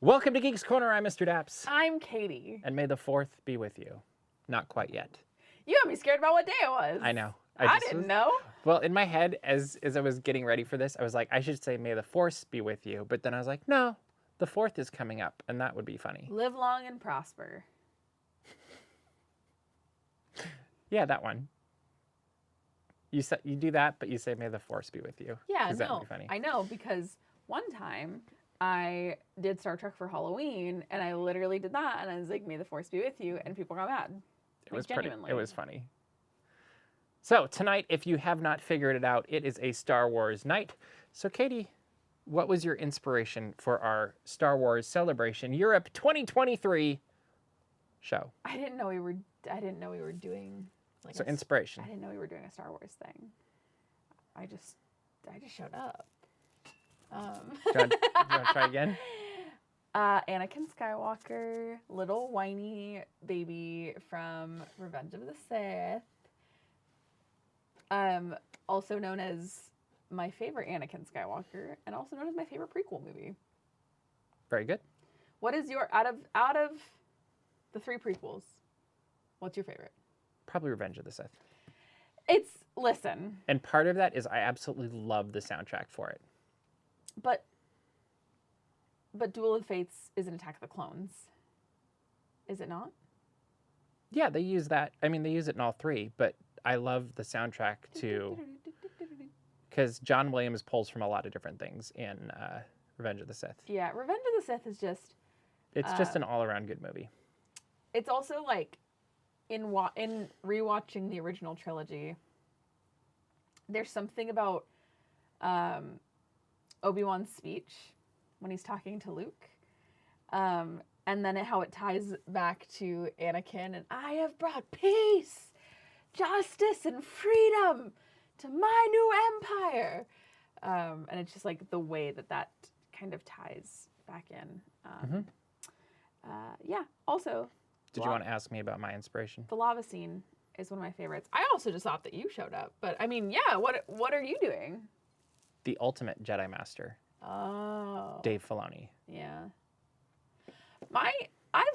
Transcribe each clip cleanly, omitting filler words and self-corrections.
Welcome to Geeks Corner. I'm Mr. Daps. I'm Katie. And may the 4th be with you. Not quite yet. You got me scared about what day it was. I know. I didn't know. Well, in my head, as I was getting ready for this, I was like, I should say may the 4th be with you. But then I was like, no, the 4th is coming up, and that would be funny. Live long and prosper. Yeah, that one. You do that, but you say may the 4th be with you. Yeah, that would no, be funny. I know, because one time I did Star Trek for Halloween, and I literally did that, and I was like, may the 4th be with you, and people got mad. It was genuinely. It was funny. So tonight, if you have not figured it out, it is a Star Wars night. So Katie, what was your inspiration for our Star Wars Celebration Europe 2023 show? I didn't know we were doing like inspiration. I didn't know we were doing a Star Wars thing. I just showed up. Do you want to try again? Anakin Skywalker, little whiny baby from Revenge of the Sith. Also known as my favorite Anakin Skywalker, and also known as my favorite prequel movie. Very good. What is your out of the 3 prequels? What's your favorite? Probably Revenge of the Sith. Listen. And part of that is I absolutely love the soundtrack for it. But Duel of Fates is an Attack of the Clones. Is it not? Yeah, they use that. I mean, they use it in all 3, but I love the soundtrack too. Because John Williams pulls from a lot of different things in Revenge of the Sith. Yeah, Revenge of the Sith is just... It's just an all-around good movie. It's also like, in rewatching the original trilogy, there's something about Obi-Wan's speech when he's talking to Luke. And then how it ties back to Anakin, and I have brought peace, justice, and freedom to my new empire. And it's just like the way that kind of ties back in. Yeah, also... Did you want to ask me about my inspiration? The lava scene is one of my favorites. I also just thought that you showed up. But, I mean, yeah, what are you doing? The ultimate Jedi Master. Oh. Dave Filoni. Yeah. I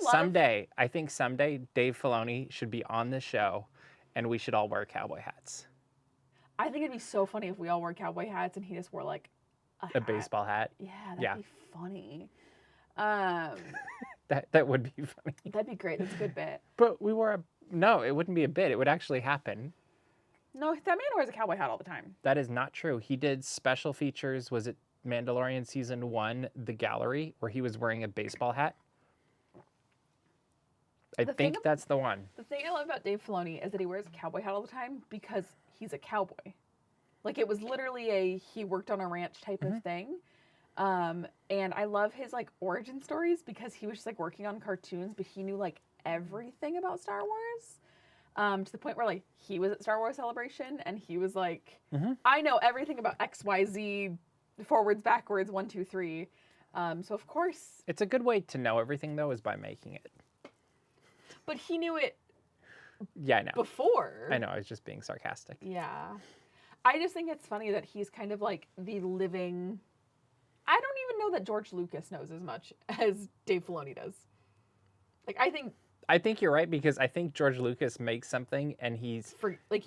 love... I think someday, Dave Filoni should be on the show, and we should all wear cowboy hats. I think it'd be so funny if we all wore cowboy hats and he just wore, like, a baseball hat. Yeah, that'd be funny. That would be funny. That'd be great. That's a good bit. But no, it wouldn't be a bit. It would actually happen. No, that man wears a cowboy hat all the time. That is not true. He did special features. Was it Mandalorian Season 1, The Gallery, where he was wearing a baseball hat? I think that's the one. The thing I love about Dave Filoni is that he wears a cowboy hat all the time because he's a cowboy. Like, it was literally he worked on a ranch type of thing. And I love his, like, origin stories because he was just, like, working on cartoons, but he knew, like, everything about Star Wars. To the point where, like, he was at Star Wars Celebration and he was like, I know everything about XYZ, forwards, backwards, 1, 2, 3. So, of course... It's a good way to know everything, though, is by making it. But he knew it I know. Before. I know, I was just being sarcastic. Yeah. I just think it's funny that he's kind of like the living... I don't even know that George Lucas knows as much as Dave Filoni does. Like, I think you're right, because I think George Lucas makes something and he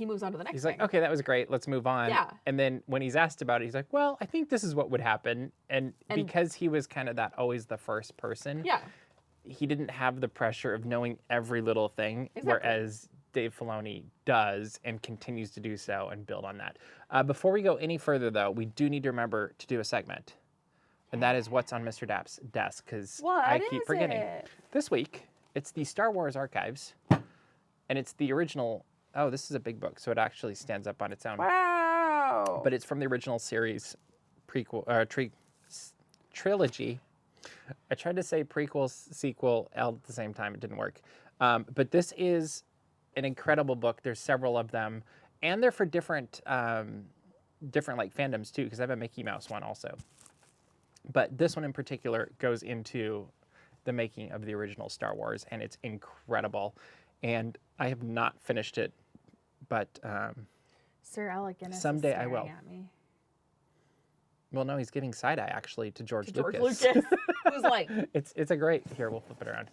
moves on to the next thing. He's like, okay, that was great, let's move on. Yeah. And then when he's asked about it, he's like, well, I think this is what would happen. And because he was kind of always the first person, he didn't have the pressure of knowing every little thing, whereas Dave Filoni does and continues to do so and build on that. Before we go any further, though, we do need to remember to do a segment. And that is what's on Mr. Dapp's desk, because I keep forgetting. This week, it's the Star Wars Archives, and it's the original... Oh, this is a big book, so it actually stands up on its own. Wow! But it's from the original series trilogy. I tried to say prequel, sequel, all at the same time. It didn't work. But this is an incredible book. There's several of them, and they're for different like fandoms, too, because I have a Mickey Mouse one also. But this one in particular goes into the making of the original Star Wars, and it's incredible. And I have not finished it, but Sir Alec Guinness someday is I will. At me. Well, no, he's giving side-eye, actually, to George Lucas. Who's like... It's a great... Here, we'll flip it around.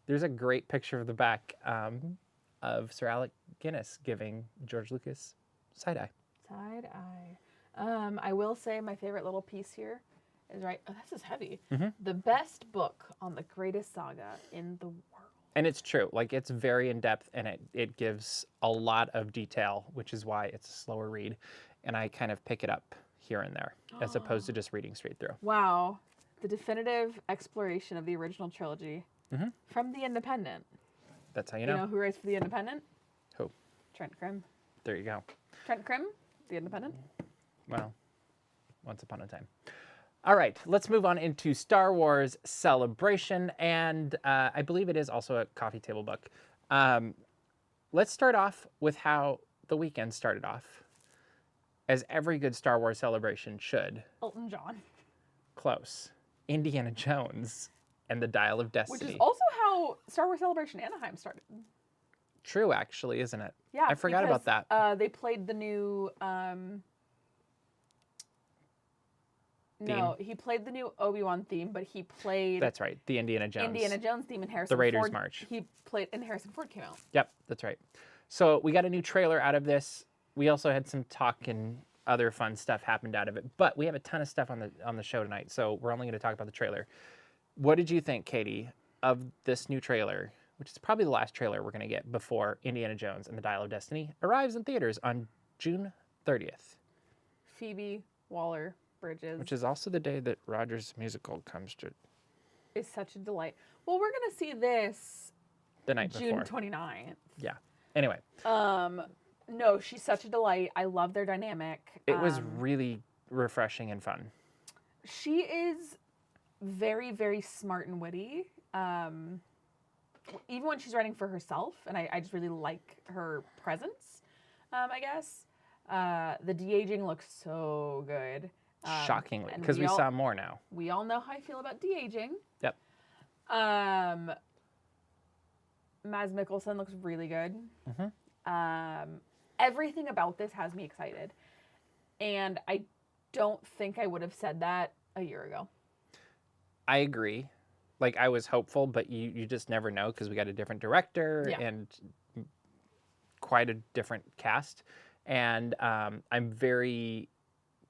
There's a great picture of the back of Sir Alec Guinness giving George Lucas side-eye. Side-eye. I will say my favorite little piece here is oh, this is heavy. The best book on the greatest saga in the world. And it's true. Like, it's very in-depth, and it gives a lot of detail, which is why it's a slower read. And I kind of pick it up here and there, as opposed to just reading straight through. Wow. The definitive exploration of the original trilogy from The Independent. That's how you know. You know who writes for The Independent? Who? Trent Crimm. There you go. Trent Crimm, The Independent. Well, once upon a time. All right, let's move on into Star Wars Celebration, and I believe it is also a coffee table book. Let's start off with how the weekend started off, as every good Star Wars celebration should. Elton John. Close. Indiana Jones and the Dial of Destiny. Which is also how Star Wars Celebration Anaheim started. True, actually, isn't it? Yeah. I forgot about that. They played the new... No, he played the new Obi-Wan theme, but he played... That's right, the Indiana Jones theme in Harrison Ford. The Raiders Ford. March. He played... And Harrison Ford came out. Yep, that's right. So we got a new trailer out of this. We also had some talk and other fun stuff happened out of it. But we have a ton of stuff on the show tonight, so we're only going to talk about the trailer. What did you think, Katie, of this new trailer, which is probably the last trailer we're going to get before Indiana Jones and the Dial of Destiny arrives in theaters on June 30th? Phoebe Waller-Bridges. Which is also the day that Rogers musical comes to. Is such a delight. Well, we're going to see this the night June before. 29th. Yeah. Anyway. No, she's such a delight. I love their dynamic. It was really refreshing and fun. She is very, very smart and witty. Even when she's writing for herself, and I just really like her presence, I guess. The de-aging looks so good. Shockingly, because we saw more now. We all know how I feel about de-aging. Yep. Mads Mikkelsen looks really good. Everything about this has me excited. And I don't think I would have said that a year ago. I agree. Like, I was hopeful, but you just never know because we got a different director and quite a different cast. And I'm very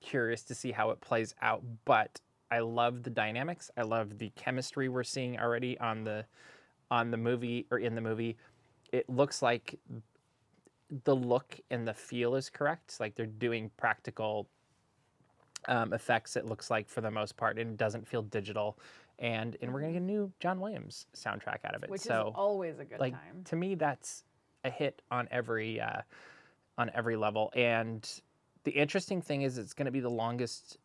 curious to see how it plays out. But I love the dynamics. I love the chemistry we're seeing already on the movie or in the movie. It looks like the look and the feel is correct. Like they're doing practical effects, it looks like, for the most part, and it doesn't feel digital. And we're going to get a new John Williams soundtrack out of it. Which is always a good time. To me, that's a hit on every level. And the interesting thing is it's going to be the longest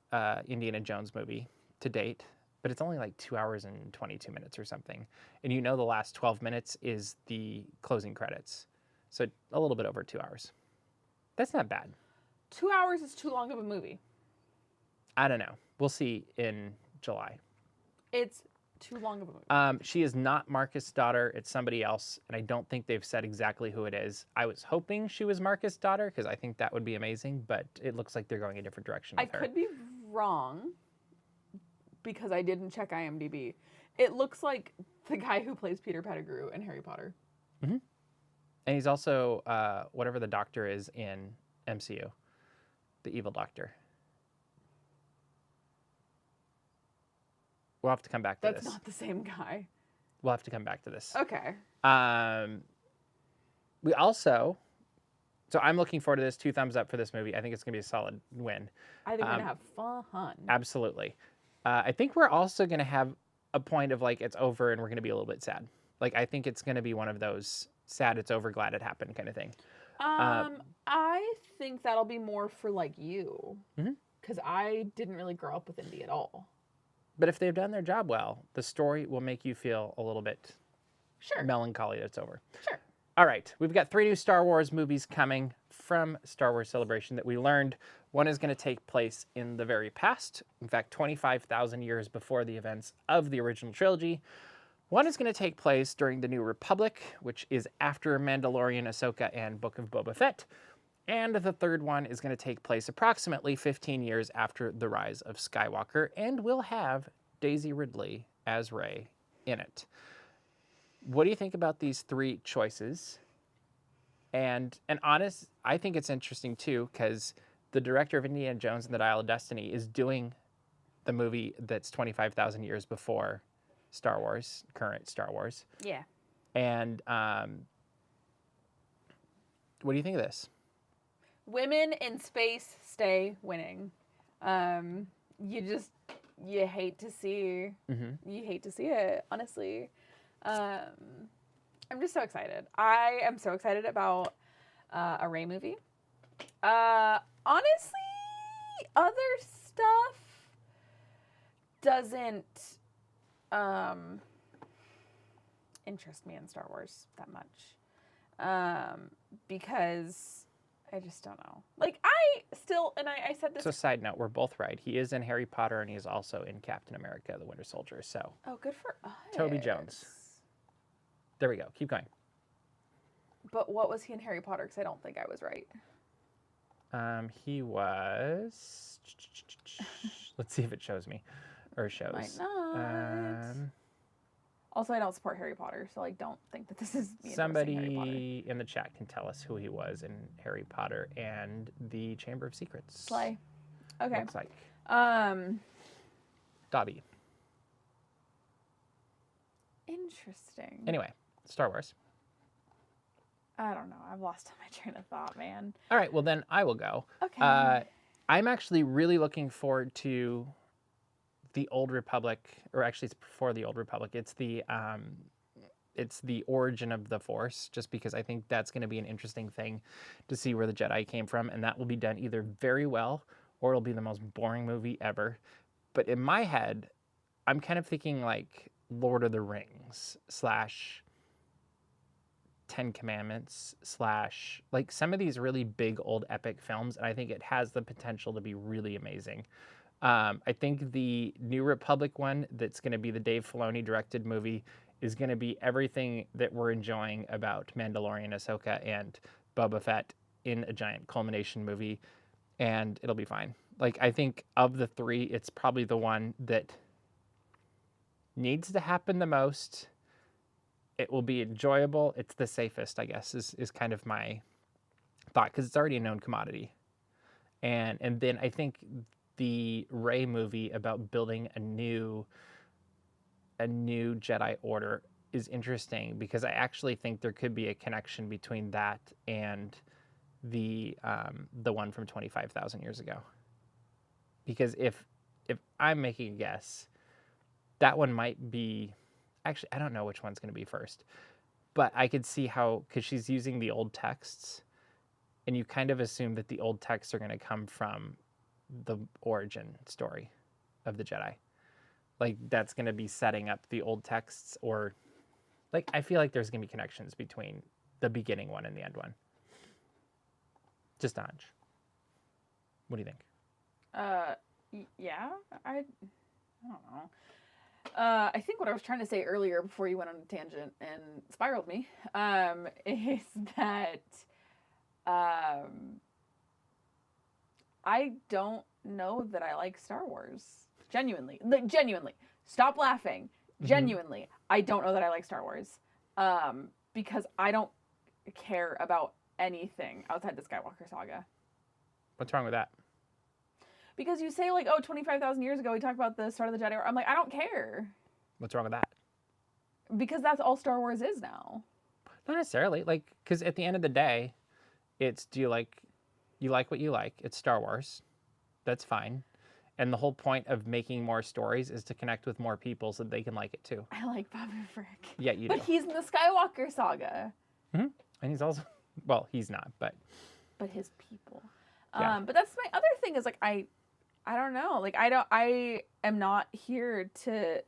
Indiana Jones movie to date, but it's only like 2 hours and 22 minutes or something. And you know the last 12 minutes is the closing credits. So a little bit over 2 hours. That's not bad. 2 hours is too long of a movie. I don't know. We'll see in July. It's too long of a movie. She is not Marcus' daughter. It's somebody else, and I don't think they've said exactly who it is. I was hoping she was Marcus' daughter because I think that would be amazing, but it looks like they're going a different direction with her. I could be wrong because I didn't check IMDb. It looks like the guy who plays Peter Pettigrew in Harry Potter. Mm-hmm. And he's also whatever the doctor is in MCU, the evil doctor. We'll have to come back to this. That's not the same guy. We'll have to come back to this. Okay. We also, so I'm looking forward to this. 2 thumbs up for this movie. I think it's going to be a solid win. I think we're going to have fun. Absolutely. I think we're also going to have a point of like, it's over and we're going to be a little bit sad. Like, I think it's going to be one of those sad, it's over, glad it happened kind of thing. I think that'll be more for like you. Because I didn't really grow up with Indy at all. But if they've done their job well, the story will make you feel a little bit melancholy that it's over. Sure. All right. We've got 3 new Star Wars movies coming from Star Wars Celebration that we learned. One is going to take place in the very past. In fact, 25,000 years before the events of the original trilogy. One is going to take place during the New Republic, which is after Mandalorian, Ahsoka, and Book of Boba Fett. And the third one is going to take place approximately 15 years after the rise of Skywalker and will have Daisy Ridley as Rey in it. What do you think about these three choices? And honest, I think it's interesting too, because the director of Indiana Jones and the Dial of Destiny is doing the movie that's 25,000 years before Star Wars, current Star Wars. Yeah. And what do you think of this? Women in space stay winning. You hate to see, you hate to see it, honestly. I'm just so excited. I am so excited about a Rey movie. Honestly, other stuff doesn't interest me in Star Wars that much. Because I just don't know. Like, I said this. So, side note, we're both right. He is in Harry Potter and he's also in Captain America, the Winter Soldier. So, oh, good for us. Toby Jones. There we go. Keep going. But what was he in Harry Potter? Because I don't think I was right. He was. Let's see if it shows me, or shows. Might not. Also, I don't support Harry Potter, so like, don't think that this is me. Somebody in the chat can tell us who he was in Harry Potter and the Chamber of Secrets. Slay. Okay. Looks like. Dobby. Interesting. Anyway, Star Wars. I don't know. I've lost my train of thought, man. All right. Well, then I will go. Okay. I'm actually really looking forward to the Old Republic, or actually it's before the Old Republic. It's the origin of the Force, just because I think that's going to be an interesting thing to see where the Jedi came from, and that will be done either very well or it'll be the most boring movie ever. But in my head, I'm kind of thinking like Lord of the Rings / Ten Commandments / like some of these really big old epic films, and I think it has the potential to be really amazing. I think the New Republic one that's going to be the Dave Filoni directed movie is going to be everything that we're enjoying about Mandalorian, Ahsoka, and Boba Fett in a giant culmination movie, and it'll be fine. Like, I think of the three, it's probably the one that needs to happen the most. It will be enjoyable. It's the safest, I guess, is kind of my thought, because it's already a known commodity. And then I think the Rey movie about building a new Jedi Order is interesting, because I actually think there could be a connection between that and the one from 25,000 years ago. Because if I'm making a guess, that one might be, actually, I don't know which one's going to be first, but I could see how, because she's using the old texts, and you kind of assume that the old texts are going to come from the origin story of the Jedi. Like, that's going to be setting up the old texts, or like, I feel like there's going to be connections between the beginning one and the end one. Just a hunch. What do you think? Yeah, I don't know. I think what I was trying to say earlier before you went on a tangent and spiraled me, is that I don't know that I like Star Wars. Genuinely. Stop laughing. Genuinely. I don't know that I like Star Wars. Because I don't care about anything outside the Skywalker saga. What's wrong with that? Because you say, like, 25,000 years ago we talked about the start of the Jedi Order. I'm like, I don't care. What's wrong with that? Because that's all Star Wars is now. Not necessarily. Like, because at the end of the day, it's, you like what you like. It's Star Wars. That's fine. And the whole point of making more stories is to connect with more people so that they can like it too. I like Babu Frick. Yeah, you do. But he's in the Skywalker saga. Mm-hmm. And he's also, well, he's not, but his people. Yeah. But that's my other thing is, like, I don't know. Like, I am not here to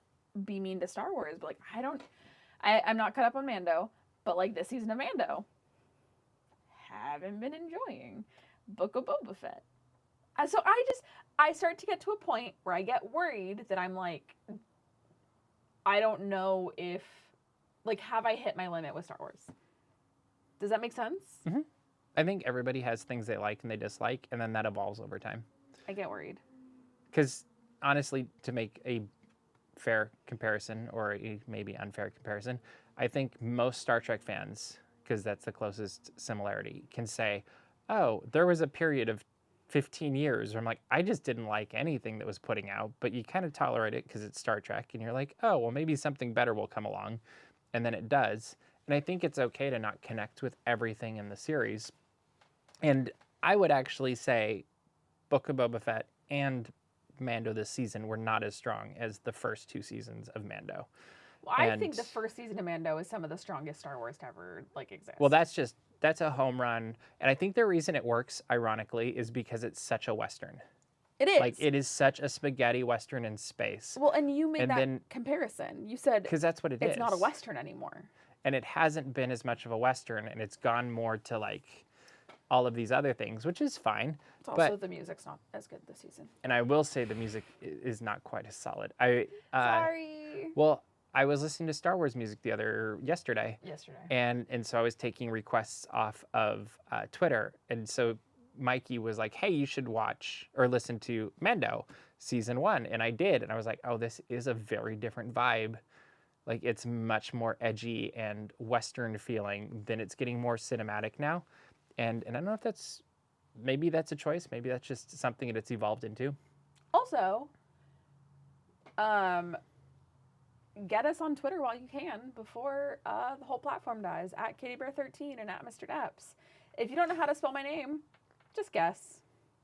be mean to Star Wars, but, like, I'm not caught up on Mando, but, like, this season of Mando, haven't been enjoying. Book of Boba Fett. So I start to get to a point where I get worried that I'm like, I don't know if, like, have I hit my limit with Star Wars? Does that make sense? Mm-hmm. I think everybody has things they like and they dislike, and then that evolves over time. I get worried. Because honestly, to make a fair comparison or a maybe unfair comparison, I think most Star Trek fans, because that's the closest similarity, can say, oh, there was a period of 15 years where I'm like, I just didn't like anything that was putting out, but you kind of tolerate it because it's Star Trek, and you're like, oh, well, maybe something better will come along, and then it does. And I think it's okay to not connect with everything in the series. And I would actually say Book of Boba Fett and Mando this season were not as strong as the first 2 seasons of Mando. Well, I think the first season of Mando is some of the strongest Star Wars to ever exist. Well, that's a home run. And I think the reason it works, ironically, is because it's such a Western. It is. Like, it is such a spaghetti Western in space. Well, and you made that comparison. You said because that's what it is. It's not a Western anymore. And it hasn't been as much of a Western, and it's gone more to, like, all of these other things, which is fine. It's also the music's not as good this season. And I will say the music is not quite as solid. Sorry. Well, I was listening to Star Wars music yesterday. Yesterday. And so I was taking requests off of Twitter. And so Mikey was like, hey, you should watch or listen to Mando season 1. And I did. And I was like, oh, this is a very different vibe. Like, it's much more edgy and Western feeling. Then it's getting more cinematic now. And I don't know if maybe that's a choice. Maybe that's just something that it's evolved into. Also, get us on Twitter while you can before the whole platform dies, at KatieBear13 and at Mr. Depps. If you don't know how to spell my name, just guess.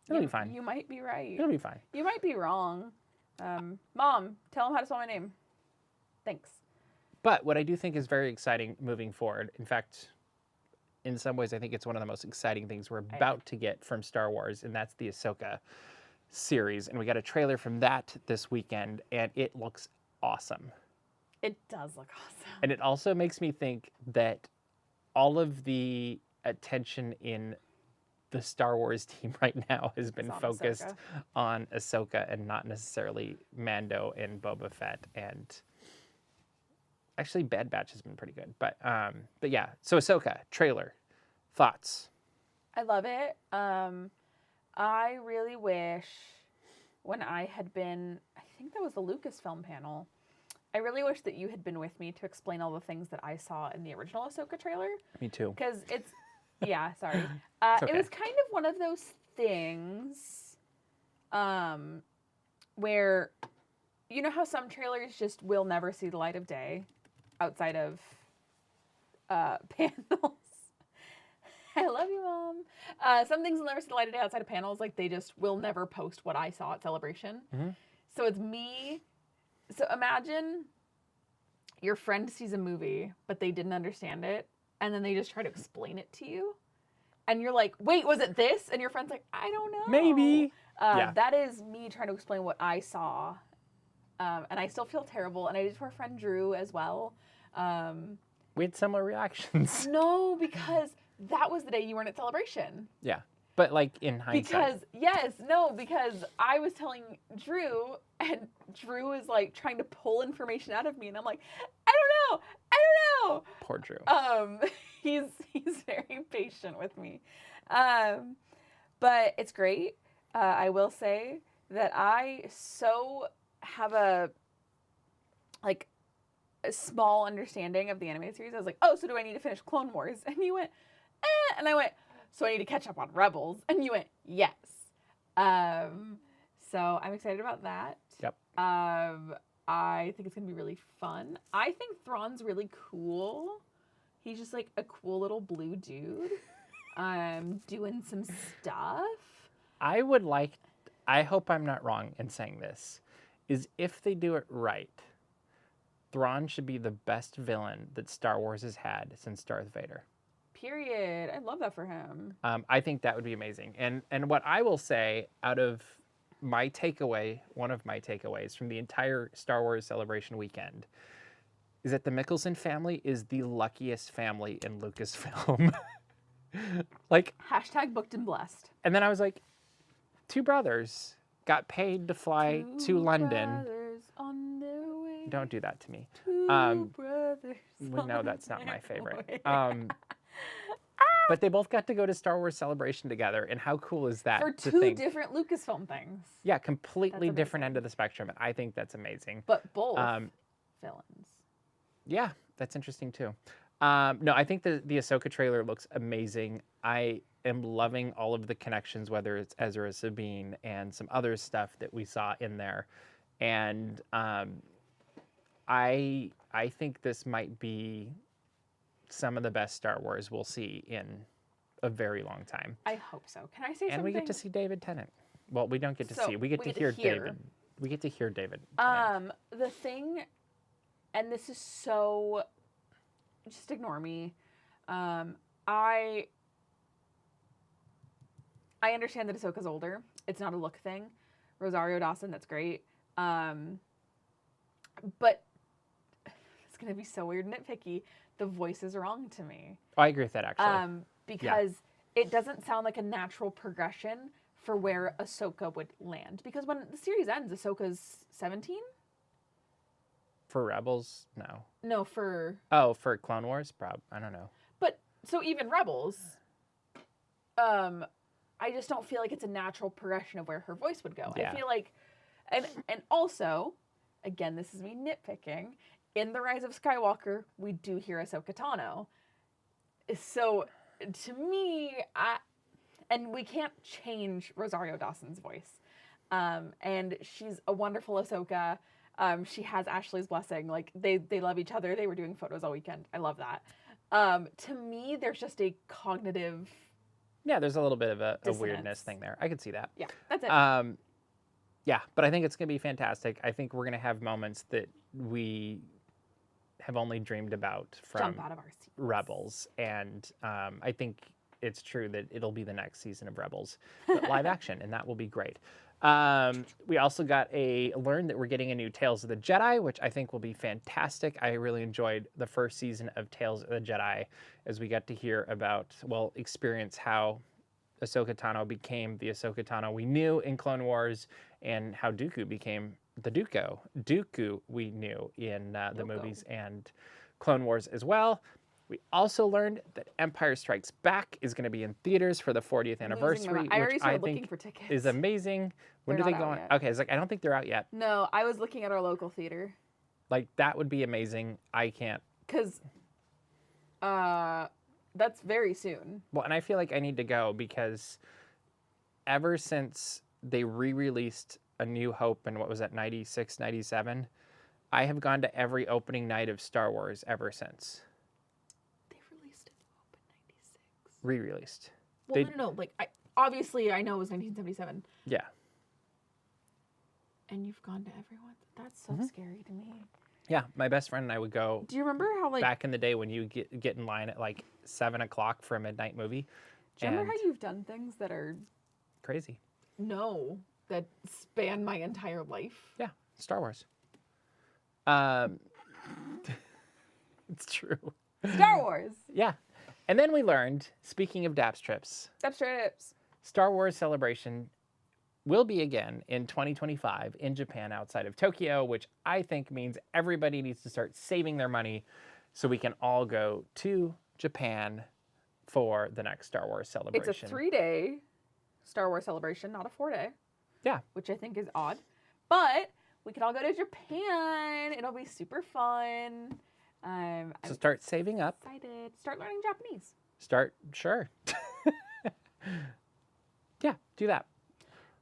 It'll be fine. You might be right. It'll be fine. You might be wrong. Mom, tell him how to spell my name. Thanks. But what I do think is very exciting moving forward, in fact, in some ways, I think it's one of the most exciting things we're about to get from Star Wars, and that's the Ahsoka series. And we got a trailer from that this weekend, and it looks awesome. It does look awesome. And it also makes me think that all of the attention in the Star Wars team right now has been focused on Ahsoka and not necessarily Mando and Boba Fett. And actually, Bad Batch has been pretty good. But yeah, so Ahsoka, trailer, thoughts? I love it. I really wish when I had been, I think that was the Lucasfilm panel, I really wish that you had been with me to explain all the things that I saw in the original Ahsoka trailer. Me too. Because it's, yeah, sorry. Okay. It was kind of one of those things where, you know how some trailers just will never see the light of day outside of panels? I love you, Mom. Some things will never see the light of day outside of panels. Like, they just will never post what I saw at Celebration. Mm-hmm. So it's me. So imagine your friend sees a movie, but they didn't understand it. And then they just try to explain it to you. And you're like, wait, was it this? And your friend's like, I don't know. Maybe. Yeah. That is me trying to explain what I saw. And I still feel terrible. And I did to our friend Drew as well. We had similar reactions. No, because that was the day you weren't at Celebration. Yeah. But like in hindsight. Because I was telling Drew, and Drew was like trying to pull information out of me, and I'm like, I don't know. Poor Drew. He's very patient with me. But it's great. I will say that I so have a small understanding of the anime series. I was like, oh, so do I need to finish Clone Wars? And you went, eh. And I went, so I need to catch up on Rebels. And you went, yes. So I'm excited about that. Yep. I think it's going to be really fun. I think Thrawn's really cool. He's just like a cool little blue dude. Doing some stuff. I hope I'm not wrong in saying this, is if they do it right, Thrawn should be the best villain that Star Wars has had since Darth Vader. Period. I love that for him. I think that would be amazing. And what I will say out of my takeaway, one of my takeaways from the entire Star Wars Celebration weekend, is that the Mickelson family is the luckiest family in Lucasfilm. Like, # booked and blessed. And then I was like, 2 brothers got paid to fly to London. On their way. Don't do that to me. 2 brothers. We know that's not my favorite. But they both got to go to Star Wars Celebration together, and how cool is that? For two different Lucasfilm things. Yeah, completely different end of the spectrum, and I think that's amazing. But both villains. Yeah, that's interesting too. No, I think the Ahsoka trailer looks amazing. I am loving all of the connections, whether it's Ezra Sabine and some other stuff that we saw in there. And I think this might be some of the best Star Wars we'll see in a very long time. I hope so. Can I say something? And we get to see David Tennant. Well, we don't get to see. We get to hear David. We get to hear David Tennant. The thing, and this is so, just ignore me. I understand that Ahsoka's older. It's not a look thing. Rosario Dawson, that's great. But it's gonna be so weird and nitpicky. The voice is wrong to me. Oh, I agree with that actually. Because it doesn't sound like a natural progression for where Ahsoka would land. Because when the series ends, Ahsoka's 17? For Rebels? No. No, for... Oh, for Clone Wars? I don't know. But, so even Rebels, I just don't feel like it's a natural progression of where her voice would go. Yeah. I feel like... And also, again, this is me nitpicking, in The Rise of Skywalker, we do hear Ahsoka Tano. So, to me, and we can't change Rosario Dawson's voice. And she's a wonderful Ahsoka. She has Ashley's blessing. Like, they love each other. They were doing photos all weekend. I love that. To me, there's just a cognitive... Yeah, there's a little bit of a weirdness thing there. I could see that. Yeah, that's it. Yeah, but I think it's going to be fantastic. I think we're going to have moments that we have only dreamed about from Jump out of our seats. Rebels. And I think it's true that it'll be the next season of Rebels, but live action, and that will be great. We also learned that we're getting a new Tales of the Jedi, which I think will be fantastic. I really enjoyed the first season of Tales of the Jedi as we got to hear about, experience how Ahsoka Tano became the Ahsoka Tano we knew in Clone Wars, and how Dooku became the Dooku we knew in the movies and Clone Wars as well. We also learned that Empire Strikes Back is going to be in theaters for the 40th anniversary, which I think is amazing. When do they go on? Okay, it's like, I don't think they're out yet. No, I was looking at our local theater. Like, that would be amazing. I can't. Because that's very soon. Well, and I feel like I need to go because ever since they re-released A New Hope in, 96, 97, I have gone to every opening night of Star Wars ever since. They released A New Hope in 96. Re-released. Well, no. Like, obviously, I know it was 1977. Yeah. And you've gone to everyone? That's so scary to me. Yeah, my best friend and I would go. Do you remember how, like... Back in the day when you get in line at, 7 o'clock for a midnight movie. Do you remember how you've done things that are... Crazy. No, that span my entire life? Yeah, Star Wars. It's true. Star Wars. Yeah. And then we learned, speaking of DAPS trips. DAPS trips. Star Wars Celebration will be again in 2025 in Japan outside of Tokyo, which I think means everybody needs to start saving their money so we can all go to Japan for the next Star Wars Celebration. It's a 3-day Star Wars Celebration, not a 4-day. Yeah. Which I think is odd. But we can all go to Japan. It'll be super fun. So start saving up. Excited. Start learning Japanese. Sure. Yeah, do that.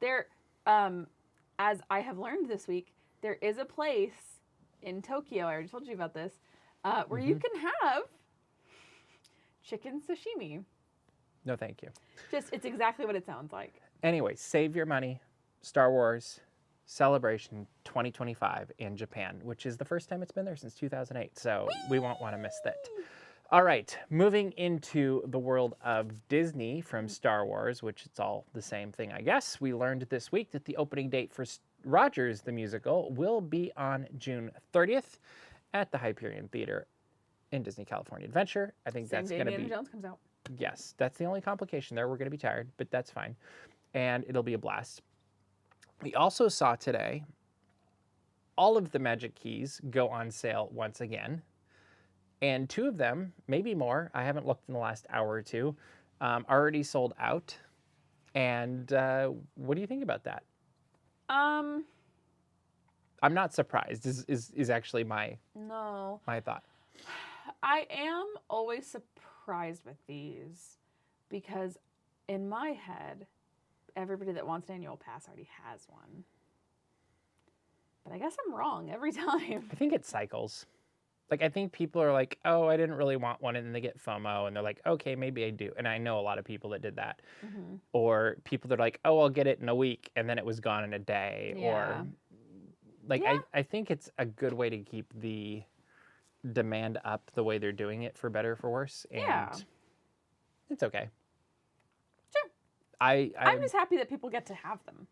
There, as I have learned this week, there is a place in Tokyo, I already told you about this, where you can have chicken sashimi. No, thank you. It's exactly what it sounds like. Anyway, save your money. Star Wars Celebration 2025 in Japan, which is the first time it's been there since 2008. So we won't want to miss that. All right, moving into the world of Disney from Star Wars, which it's all the same thing, I guess. We learned this week that the opening date for Rogers the Musical will be on June 30th at the Hyperion Theater in Disney California Adventure. I think that's going to be... Indiana Jones comes out. Yes, that's the only complication there. We're going to be tired, but that's fine. And it'll be a blast. We also saw today all of the Magic Keys go on sale once again. And 2 of them, maybe more, I haven't looked in the last hour or two, already sold out. And what do you think about that? I'm not surprised. Is actually my thought. I am always surprised with these because in my head, everybody that wants an annual pass already has one. But I guess I'm wrong every time. I think it cycles. Like, I think people are like, oh, I didn't really want one, and then they get FOMO, and they're like, okay, maybe I do. And I know a lot of people that did that. Mm-hmm. Or people that are like, oh, I'll get it in a week, and then it was gone in a day. Yeah. Or, like, yeah. I think it's a good way to keep the demand up the way they're doing it, for better or for worse. And it's okay. Sure. I'm just happy that people get to have them.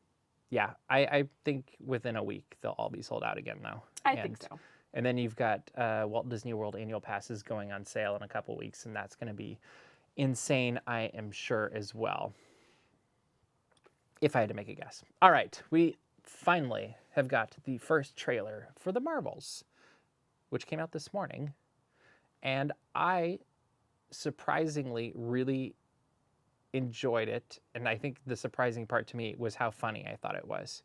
Yeah, I think within a week, they'll all be sold out again, though. I think so. And then you've got Walt Disney World annual passes going on sale in a couple weeks, and that's going to be insane, I am sure, as well. If I had to make a guess. All right, we finally have got the first trailer for The Marvels, which came out this morning. And I surprisingly really enjoyed it. And I think the surprising part to me was how funny I thought it was.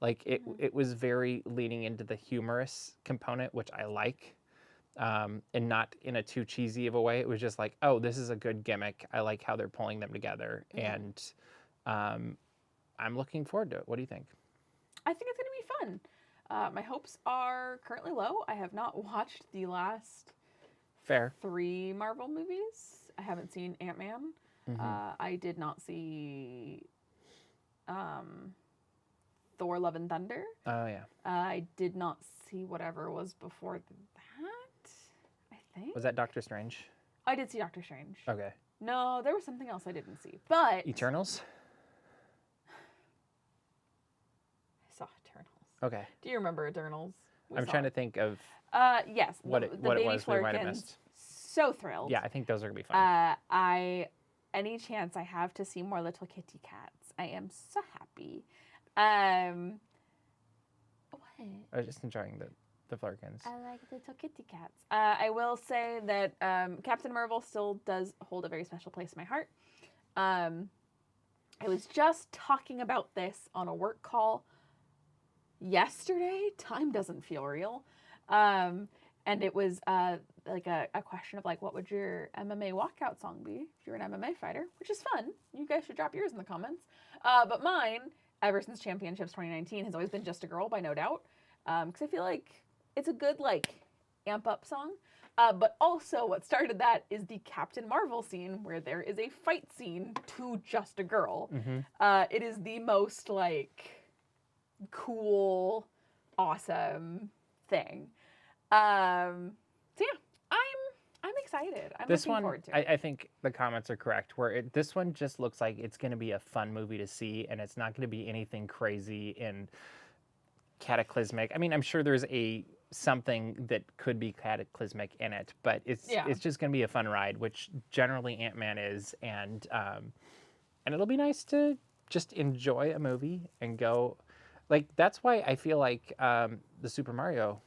Like, it was very leaning into the humorous component, which I like, and not in a too cheesy of a way. It was just like, oh, this is a good gimmick. I like how they're pulling them together. Mm-hmm. And I'm looking forward to it. What do you think? I think it's going to be fun. My hopes are currently low. I have not watched the last 3 Marvel movies. I haven't seen Ant-Man. Mm-hmm. I did not see... Thor: Love and Thunder. Oh, yeah. I did not see whatever was before that, I think. Was that Doctor Strange? I did see Doctor Strange. Okay. No, there was something else I didn't see, but... Eternals? I saw Eternals. Okay. Do you remember Eternals? I'm trying to think of... yes. What it was we might have missed. So thrilled. Yeah, I think those are going to be fun. Any chance I have to see more little kitty cats, I am so happy. What? I was just enjoying the Flurkins. I like little kitty cats. I will say that Captain Marvel still does hold a very special place in my heart. I was just talking about this on a work call yesterday. Time doesn't feel real. And it was like a question of like, what would your MMA walkout song be if you're an MMA fighter? Which is fun. You guys should drop yours in the comments. But mine, ever since Championships 2019, has always been Just a Girl by No Doubt. Because I feel like it's a good, like, amp-up song. But also what started that is the Captain Marvel scene where there is a fight scene to Just a Girl. Mm-hmm. It is the most, like, cool, awesome thing. So yeah, I'm excited. I'm looking forward to it. I think the comments are correct. This one just looks like it's going to be a fun movie to see, and it's not going to be anything crazy and cataclysmic. I mean, I'm sure there's something that could be cataclysmic in it, but it's just going to be a fun ride, which generally Ant-Man is, and it'll be nice to just enjoy a movie and go. Like, that's why I feel like the Super Mario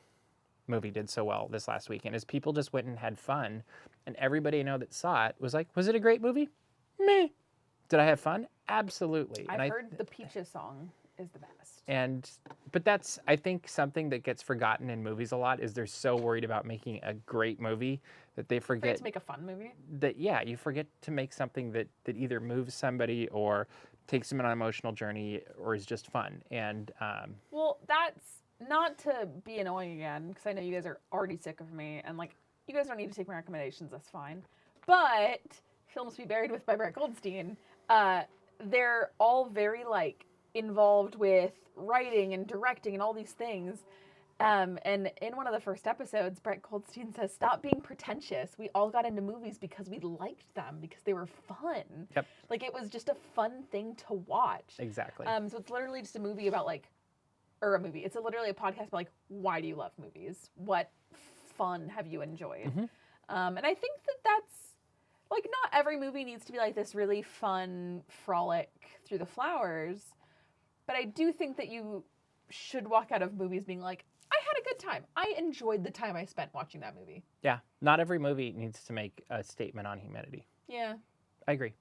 movie did so well this last weekend, is people just went and had fun, and everybody I know that saw it was like, was it a great movie? Meh. Did I have fun? Absolutely. I've heard the Peaches song is the best. But that's, I think, something that gets forgotten in movies a lot, is they're so worried about making a great movie that they forget to make a fun movie. You forget to make something that either moves somebody or takes them on an emotional journey or is just fun. And well, that's not to be annoying again, because I know you guys are already sick of me, and like, you guys don't need to take my recommendations, that's fine. But Films to be Buried With by Brett Goldstein, they're all very like involved with writing and directing and all these things. And in one of the first episodes, Brett Goldstein says, stop being pretentious. We all got into movies because we liked them, because they were fun. Yep. Like, it was just a fun thing to watch. Exactly. So it's literally just a movie about like, it's literally a podcast about like, why do you love movies? What fun have you enjoyed? Mm-hmm. And I think that's like, not every movie needs to be like this really fun frolic through the flowers, but I do think that you should walk out of movies being like, I had a good time. I enjoyed the time I spent watching that movie. Yeah. Not every movie needs to make a statement on humanity. Yeah. I agree.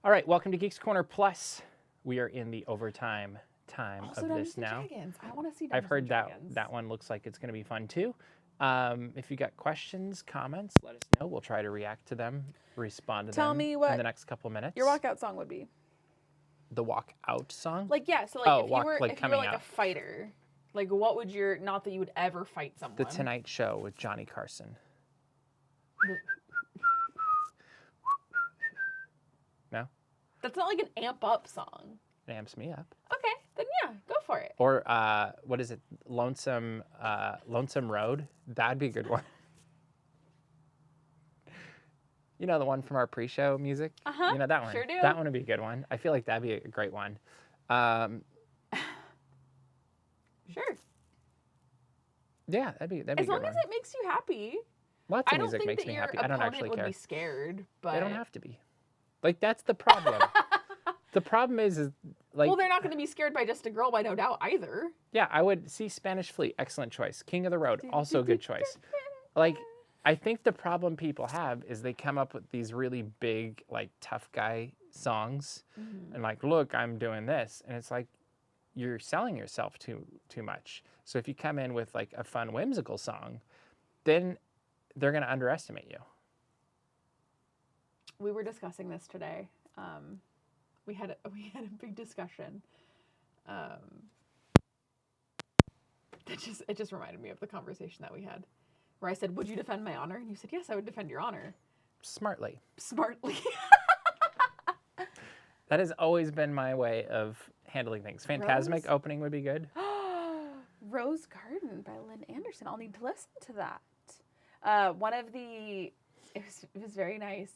All right, welcome to Geeks Corner Plus. We are in the overtime time also of Dungeons this now. And Dragons. I want to see Dungeons I've heard and Dragons. that one looks like it's going to be fun too. If you got questions, comments, let us know. We'll try to react to them, respond to them me what in the next couple minutes. your walkout song would be. The walkout song? Like, yeah, so like if you were like a fighter, like what would your, not that you would ever fight someone. The Tonight Show with Johnny Carson. No? That's not like an amp up song. It amps me up. Okay, then yeah, go for it. Or what is it? Lonesome Road? That'd be a good one. You know, the one from our pre-show music? Uh-huh. You know that one? Sure do. That one would be a good one. I feel like that'd be a great one. Sure. Yeah, that'd be a good one. As long as it makes you happy. Lots of music makes me happy. I don't actually care. Would be scared, but they don't have to be. Like, that's the problem. The problem is like... Well, they're not going to be scared by Just a Girl by No Doubt either. Yeah, I would see Spanish Fleet. Excellent choice. King of the Road. Also a good choice. Like, I think the problem people have is they come up with these really big, like, tough guy songs. Mm-hmm. And like, look, I'm doing this. And it's like, you're selling yourself too much. So if you come in with, like, a fun, whimsical song, then they're going to underestimate you. We were discussing this today. We had a big discussion. It just reminded me of the conversation that we had, where I said, "Would you defend my honor?" And you said, "Yes, I would defend your honor." Smartly. That has always been my way of handling things. Phantasmic opening would be good. Rose Garden by Lynn Anderson. I'll need to listen to that. It was very nice.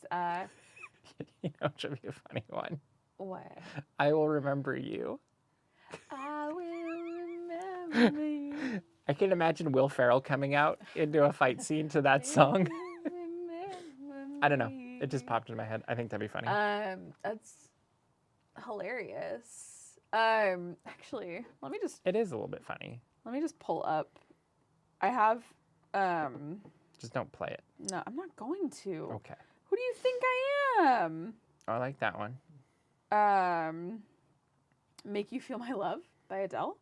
You know, it should be a funny one. What? I will remember you. I will remember you. I can imagine Will Ferrell coming out into a fight scene to that song. I don't know. It just popped into my head. I think that'd be funny. That's hilarious. Actually, let me just... It is a little bit funny. Let me just pull up. I have... Just don't play it. No, I'm not going to. Okay. Who do you think I am? I like that one. Make You Feel My Love by Adele.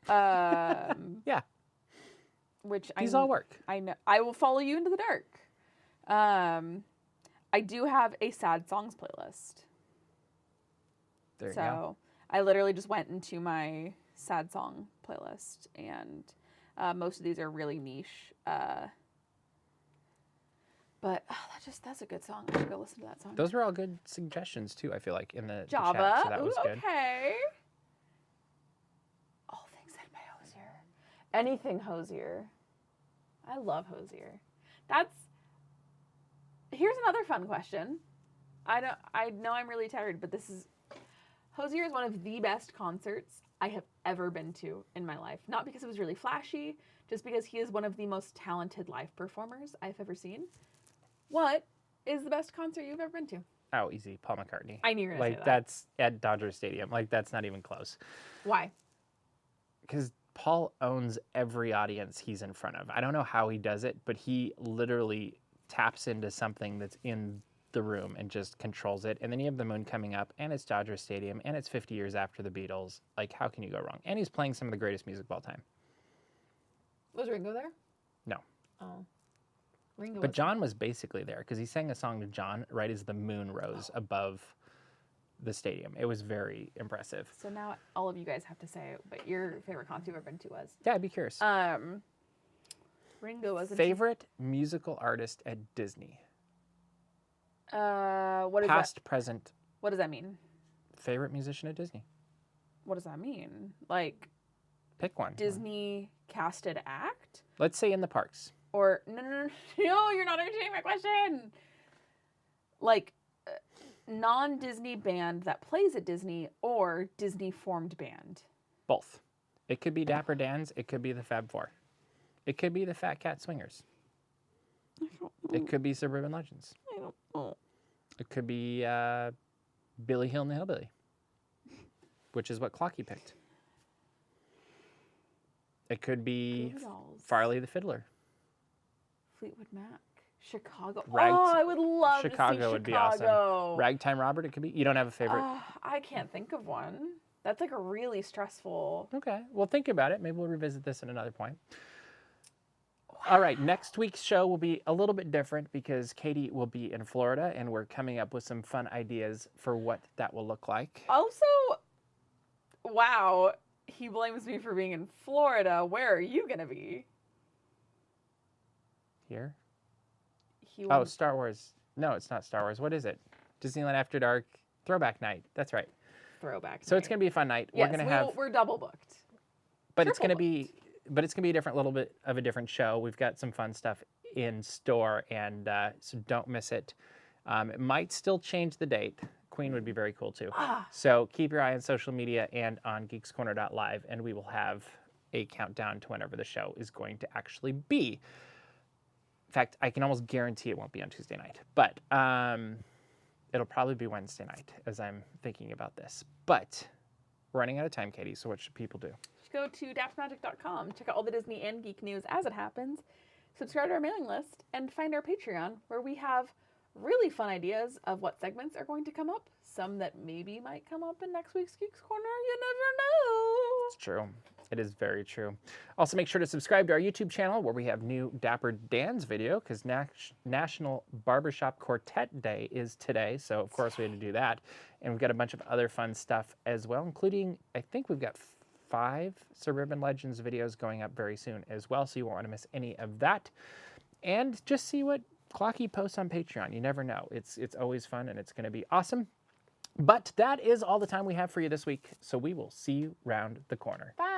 Yeah. These all work. I know. I Will Follow You Into the Dark. I do have a sad songs playlist. There you go. I literally just went into my sad song playlist, and most of these are really niche. But that's a good song. I should go listen to that song. Those were all good suggestions too, I feel like, in the Java. chat. So that was good. Okay. All things said by Hosier. Anything Hosier. I love Hosier. Here's another fun question. I know I'm really tired, but Hosier is one of the best concerts I have ever been to in my life. Not because it was really flashy, just because he is one of the most talented live performers I've ever seen. What is the best concert you've ever been to? Oh, easy. Paul McCartney. I knew you were going to say that. That's at Dodger Stadium. Like, that's not even close. Why? Because Paul owns every audience he's in front of. I don't know how he does it, but he literally taps into something that's in the room and just controls it. And then you have the moon coming up, and it's Dodger Stadium, and it's 50 years after the Beatles. Like, how can you go wrong? And he's playing some of the greatest music of all time. Was Ringo there? No. Oh. But John was basically there, because he sang a song to John right as the moon rose above the stadium. It was very impressive. So now all of you guys have to say what your favorite concert you've ever been to was. Yeah, I'd be curious. Ringo was favorite musical artist at Disney. What is Past, present. What does that mean? Favorite musician at Disney. What does that mean? Like, pick one. Disney casted act? Let's say in the parks. Or no, you're not entertaining my question. Like, non-Disney band that plays at Disney, or Disney formed band. Both. It could be Dapper Dans. It could be the Fab Four. It could be the Fat Cat Swingers. It could be Suburban Legends. I don't know. It could be Billy Hill and the Hillbilly, which is what Clocky picked. It could be Farley the Fiddler. Fleetwood Mac. Chicago. I would love to see Chicago would be awesome. Ragtime Robert, it could be. You don't have a favorite? I can't think of one. That's like a really stressful. Okay. Well, think about it. Maybe we'll revisit this at another point. All right. Next week's show will be a little bit different because Katie will be in Florida and we're coming up with some fun ideas for what that will look like. Also, wow, he blames me for being in Florida. Where are you going to be? Here? Oh, Star Wars. No, it's not Star Wars. What is it? Disneyland After Dark Throwback Night. That's right. Throwback. So it's going to be a fun night. Yes, we're double booked. But it's going to be a different little bit of a different show. We've got some fun stuff in store, and so don't miss it. It might still change the date. Queen would be very cool too. So keep your eye on social media and on geekscorner.live, and we will have a countdown to whenever the show is going to actually be. In fact, I can almost guarantee it won't be on Tuesday night, but it'll probably be Wednesday night as I'm thinking about this. But we're running out of time, Katie, so what should people do? Just go to daftmagic.com, check out all the Disney and geek news as it happens, subscribe to our mailing list, and find our Patreon, where we have really fun ideas of what segments are going to come up, some that maybe might come up in next week's Geeks Corner. You never know. It's true. It is very true. Also, make sure to subscribe to our YouTube channel where we have new Dapper Dan's video because National Barbershop Quartet Day is today. So, of course, we had to do that. And we've got a bunch of other fun stuff as well, including, I think we've got 5 Suburban Legends videos going up very soon as well. So you won't want to miss any of that. And just see what Clocky posts on Patreon. You never know. It's always fun and it's going to be awesome. But that is all the time we have for you this week. So we will see you round the corner. Bye.